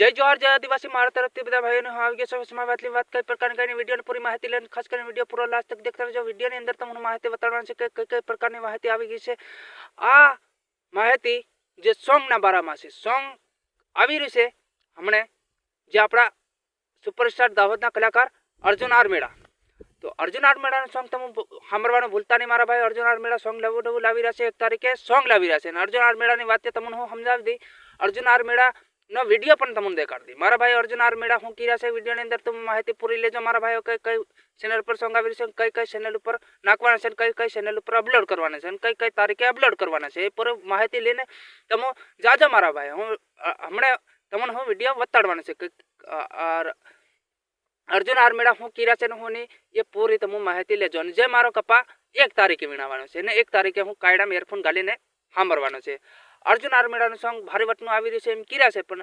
जय जोहार जय आदिवासी मारा तरफ बधा भाई ने આવી ગયા છે વાત કઈ પ્રકારની વિડીયોની પૂરી માહિતી લઈને ખાસ કરીને વિડીયો પૂરો લાસ્ટ તક દેખતા રહેજો। વિડીયોની અંદર તમને માહિતી બતાવવાની છે કે કઈ પ્રકારની માહિતી આવી ગઈ છે। આ માહિતી જે સોંગના બારામાં છે, સોંગ આવી રહ્યું છે હમણે જે આપણા સુપરસ્ટાર દાહોદના કલાકાર અર્જુન આરમેડા। तो अर्जुन आरमेड़ा सॉन्ग तम सांभळवानुं भूलता नहीं मारा भाई। अर्जुन आरमेड़ा सॉन्ग नवुं लावी रह्या छे, 1 तारीखे सॉन्ग लावी रह्या छे। अर्जुन आरमेड़ा वात तमने हूँ समजावी दी। अर्जुन आरमेड़ा नो विडियो पण तमने देखाड़ी दी मारा भाई। अर्जुन आरमेड़ा हूँ कीरा छे विडियो ની અંદર तुम माहिती पूरी लेजो मारा भाई। कई कई चेनल पर सॉन्ग आवी रह्या छे, कई चेनल पर नाखवाना छे, कई कई चेनल पर अपलोड करवाना छे, कई कई तारीखे अपलोड करवाना छे, ए पूरी माहिती लईने तमो जाजो मारा भाई। हूँ हमणे तमने हूँ विडियो बताडवानो छे। अर्जुन आरमेड़ा हूँ कीरा छे होनी ये पूरी तमु माहिती लेजो। जे मारो कपा 1 तारीखे वीणावानो छे ने 1 तारीखे हूँ कायडाम एरफोन गालीने सांभळवानो छे। अर्जुन आरमेड़ानुं सॉन्ग भारी वटनुं आवी रह्युं छे एम कीरा छे, पण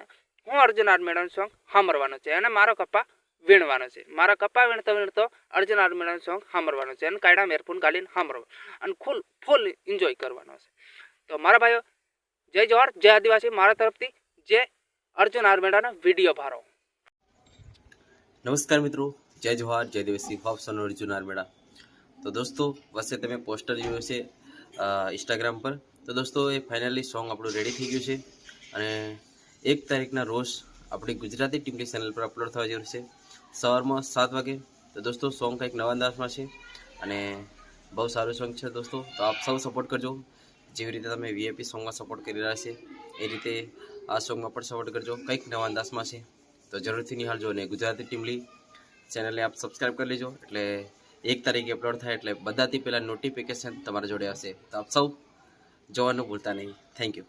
हूँ अर्जुन आरमेड़ानुं सॉन्ग सांभळवानो छे अने मारो कपा वीणवानो छे। मारा कपा वीणतो वीणतो अर्जुन आरमेड़ानुं सॉन्ग सांभळवानो छे अने कायडाम एरफोन गालीने सांभळवानो अने फूल एन्जॉय करवानो छे। तो मारा भाईओ जय जोहार जय आदिवासी मारा तरफथी जे अर्जुन आरमेड़ानो विडियो भारो। नमस्कार मित्रों, जय जोहार जय आदिवासी होप सन अर्जुन आरमेड़ा। तो दोस्तों वैसे तमे पोस्टर जोयुं छे इंस्टाग्राम पर। तो दोस्तों ये फाइनली सॉन्ग आपणुं रेडी थई गयुं छे अने 1 तारीखना रोज आपणी गुजराती टीमली चेनल पर अपलोड थवा जई छे सवारमां 7 वागे। तो दोस्तों सॉन्ग कंईक नवा अंदाजमां छे अने बहु सारुं सॉन्ग छे दोस्तों। तो आप सब सपोर्ट करजो। जेवी रीते तमे वीआईपी सॉन्गमां सपोर्ट करी रह्या छे ए रीते आ सॉन्गमां पण सपोर्ट करजो। कंईक नवा अंदाजमां छे तो जरूरथी निहाळजो ने गुजराती टीमली चेनल ने आप सब्सक्राइब कर लीजो एटले 1 तारीखे अपलोड थाय एटले बधाथी पहेला नोटिफिकेशन तमारा जोड़े आवशे। तो आप सौ जोवानुं भूलता नहीं। Thank you.